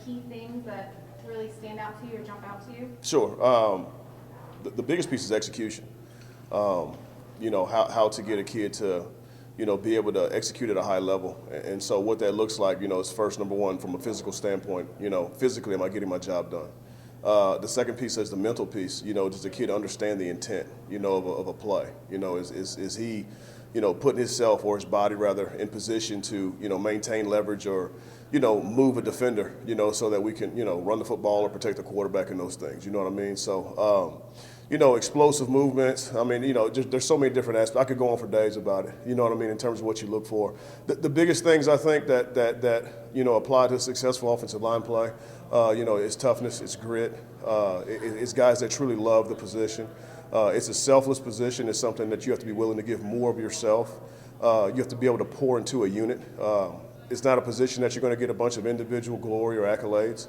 key things that really stand out to you or jump out to you? Sure. The biggest piece is execution. How to get a kid to, be able to execute at a high level. And so what that looks like, is first, number one, from a physical standpoint, physically, am I getting my job done? The second piece is the mental piece. Does the kid understand the intent, of a play? Is he, putting himself or his body rather in position to, maintain leverage or, move a defender, so that we can, run the football or protect the quarterback and those things. You know what I mean? So, explosive movements. I mean, there's so many different aspects. I could go on for days about it. You know what I mean in terms of what you look for. The biggest things I think that apply to successful offensive line play, is toughness, it's grit, it's guys that truly love the position. It's a selfless position. It's something that you have to be willing to give more of yourself. You have to be able to pour into a unit. It's not a position that you're going to get a bunch of individual glory or accolades.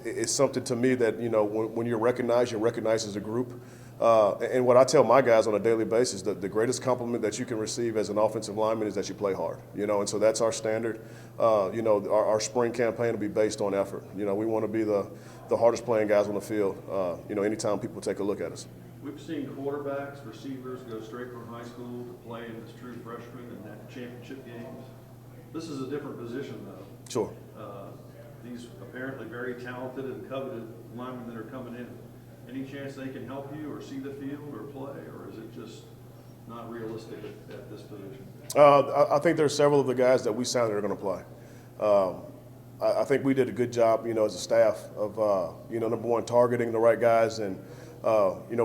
It's something to me that, when you're recognized as a group. And what I tell my guys on a daily basis, the greatest compliment that you can receive as an offensive lineman is that you play hard, and so that's our standard. Our spring campaign will be based on effort. We want to be the hardest playing guys on the field, anytime people take a look at us. We've seen quarterbacks, receivers go straight from high school to play as true freshmen and have championship games. This is a different position, though. Sure. These apparently very talented and coveted linemen that are coming in. Any chance they can help you or see the field or play, or is it just not realistic at this position? I think there's several of the guys that we signed that are going to play. I think we did a good job, as a staff of, number one, targeting the right guys and,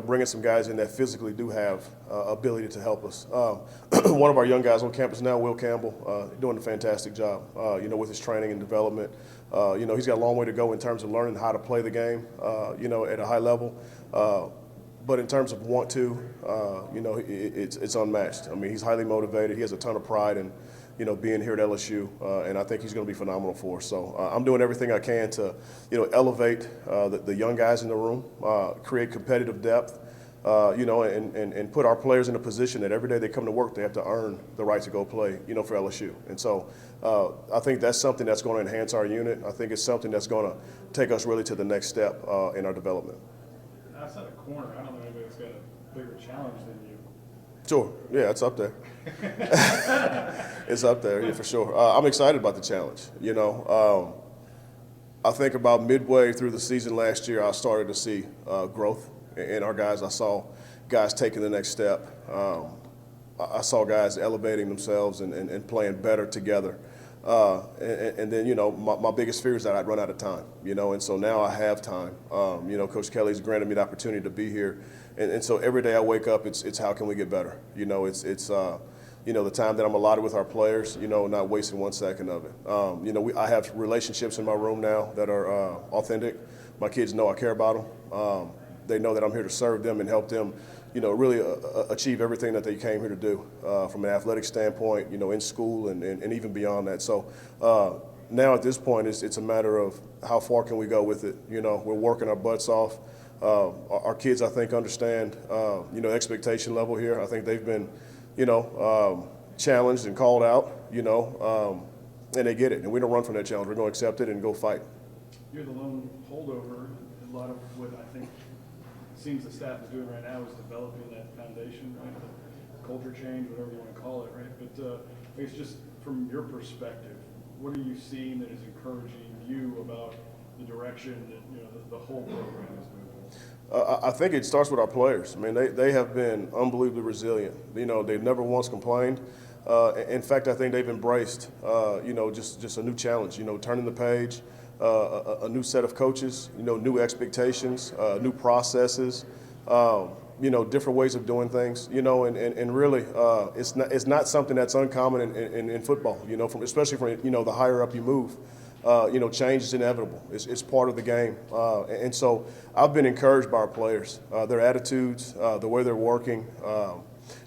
bringing some guys in that physically do have ability to help us. One of our young guys on campus now, Will Campbell, doing a fantastic job, with his training and development. He's got a long way to go in terms of learning how to play the game, at a high level. But in terms of want to, it's unmatched. I mean, he's highly motivated. He has a ton of pride in, being here at LSU, and I think he's going to be phenomenal for us. So I'm doing everything I can to, elevate the young guys in the room, create competitive depth, and put our players in a position that every day they come to work, they have to earn the right to go play, for LSU. And so I think that's something that's going to enhance our unit. I think it's something that's going to take us really to the next step in our development. Outside the corner, I don't know anybody's got a bigger challenge than you. Sure. Yeah, it's up there. It's up there, yeah, for sure. I'm excited about the challenge. I think about midway through the season last year, I started to see growth in our guys. I saw guys taking the next step. I saw guys elevating themselves and playing better together. And then, my biggest fear is that I'd run out of time, and so now I have time. Coach Kelly's granted me the opportunity to be here. And so every day I wake up, it's how can we get better? It's the time that I'm allotted with our players, not wasting 1 second of it. I have relationships in my room now that are authentic. My kids know I care about them. They know that I'm here to serve them and help them, really achieve everything that they came here to do from an athletic standpoint, in school and even beyond that. So now at this point, it's a matter of how far can we go with it. We're working our butts off. Our kids, I think, understand, expectation level here. I think they've been, challenged and called out, and they get it. And we don't run from that challenge. We're going to accept it and go fight. You're the lone holdover. A lot of what I think seems the staff is doing right now is developing that foundation, right? The culture change, whatever you want to call it, right? But I guess just from your perspective, what are you seeing that is encouraging you about the direction that the whole program is moving? I think it starts with our players. I mean, they have been unbelievably resilient. They've never once complained. In fact, I think they've embraced, just a new challenge. Turning the page, a new set of coaches, new expectations, new processes, different ways of doing things. And really, it's not something that's uncommon in football. Especially from the higher up you move. Change is inevitable. It's part of the game. And so I've been encouraged by our players, their attitudes, the way they're working.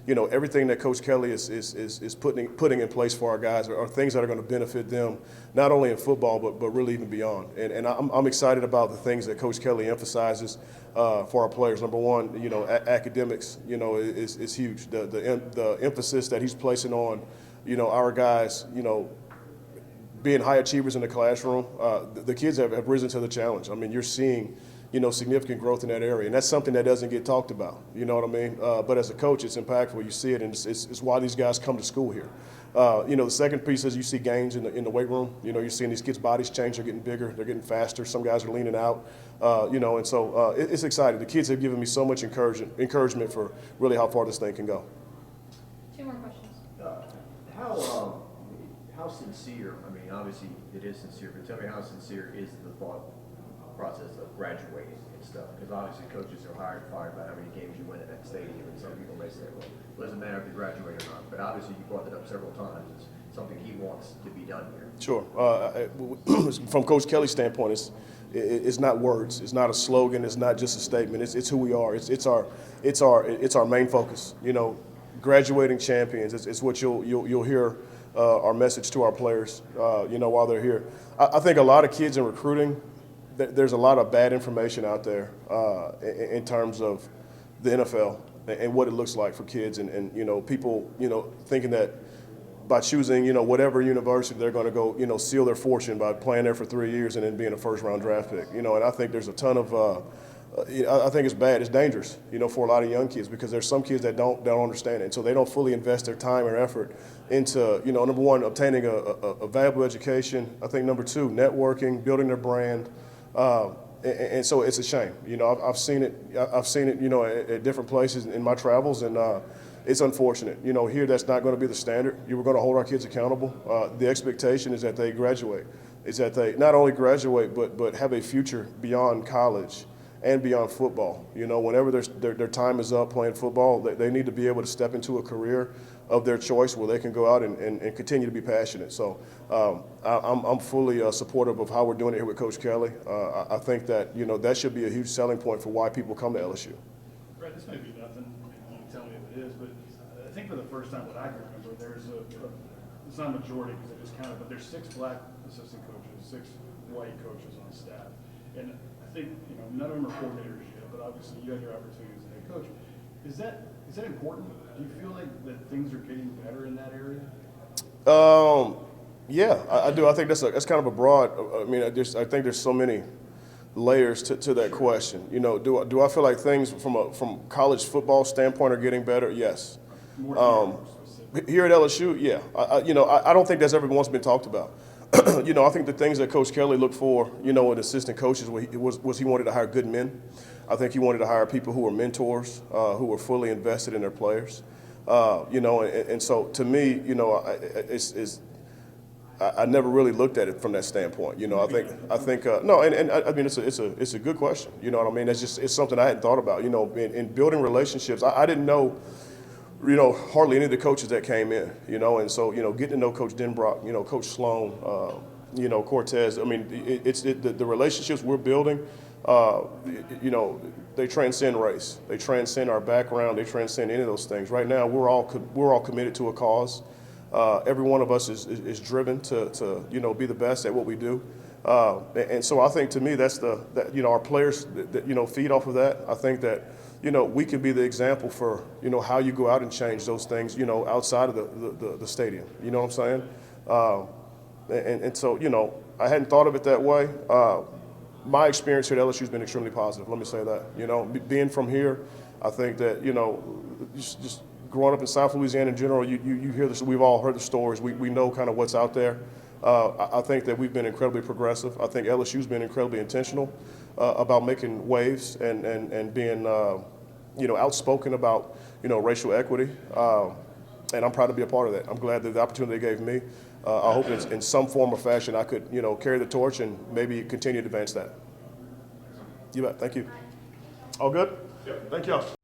Everything that Coach Kelly is putting in place for our guys are things that are going to benefit them, not only in football, but really even beyond. And I'm excited about the things that Coach Kelly emphasizes for our players. Number one, academics, is huge. The emphasis that he's placing on, our guys, being high achievers in the classroom, the kids have risen to the challenge. I mean, you're seeing, significant growth in that area, and that's something that doesn't get talked about. You know what I mean? But as a coach, it's impactful. You see it, and it's why these guys come to school here. The second piece is you see gains in the weight room. You're seeing these kids' bodies change. They're getting bigger. They're getting faster. Some guys are leaning out. And so it's exciting. The kids have given me so much encouragement for really how far this thing can go. 2 more questions. How sincere, I mean, obviously it is sincere, but tell me how sincere is the thought process of graduating and stuff? Because obviously coaches are hired and fired by how many games you win at that stadium, and some people may say, well, it doesn't matter if you graduate or not. But obviously you brought it up several times. It's something he wants to be done here. Sure. From Coach Kelly's standpoint, it's not words. It's not a slogan. It's not just a statement. It's who we are. It's our main focus. Graduating champions. It's what you'll hear. Our message to our players, while they're here. I think a lot of kids in recruiting, there's a lot of bad information out there in terms of the NFL and what it looks like for kids, and people, thinking that by choosing, whatever university they're going to go, seal their fortune by playing there for 3 years and then being a first-round draft pick. And I think there's a ton of I think it's bad. It's dangerous, for a lot of young kids, because there's some kids that don't understand it, and so they don't fully invest their time or effort into, number one, obtaining a valuable education. I think number two, networking, building their brand, and so it's a shame. I've seen it. I've seen it, at different places in my travels, and it's unfortunate. Here that's not going to be the standard. We're going to hold our kids accountable. The expectation is that they graduate, is that they not only graduate but have a future beyond college and beyond football. Whenever their time is up playing football, they need to be able to step into a career of their choice where they can go out and continue to be passionate. So I'm fully supportive of how we're doing it here with Coach Kelly. I think that, that should be a huge selling point for why people come to LSU. Right, this may be nothing, you can tell me if it is, but I think for the first time that I can remember, there's it's not a majority because I just counted, but there's 6 black assistant coaches, 6 white coaches on staff. And I think, none of them are coordinators yet, but obviously you had your opportunity as a head coach. Is that important? Do you feel like that things are getting better in that area? Yeah, I do. I think that's kind of a broad. I mean, I think there's so many layers to that question. Do I feel like things from college football standpoint are getting better? Yes. More specific. Here at LSU, yeah. I don't think that's ever once been talked about. I think the things that Coach Kelly looked for, in assistant coaches was he wanted to hire good men. I think he wanted to hire people who were mentors, who were fully invested in their players. And so to me, I never really looked at it from that standpoint. I think no, and I mean it's a good question. You know what I mean? It's something I hadn't thought about. In building relationships, I didn't know. Hardly any of the coaches that came in, and so, getting to know Coach Denbrock, Coach Sloan, Cortez. I mean, the relationships we're building, they transcend race. They transcend our background. They transcend any of those things. Right now, we're all committed to a cause. Every one of us is driven to be the best at what we do. And so I think to me, that's our players, feed off of that. I think that, we can be the example for, how you go out and change those things, outside of the stadium. You know what I'm saying? And so, I hadn't thought of it that way. My experience here at LSU has been extremely positive. Let me say that. Being from here, I think that, just growing up in South Louisiana in general, you hear this. We've all heard the stories. We know kind of what's out there. I think that we've been incredibly progressive. I think LSU's been incredibly intentional about making waves and being, outspoken about, racial equity. And I'm proud to be a part of that. I'm glad that the opportunity they gave me. I hope that in some form or fashion I could, carry the torch and maybe continue to advance that. You bet. Thank you. All good? Yep. Thank y'all.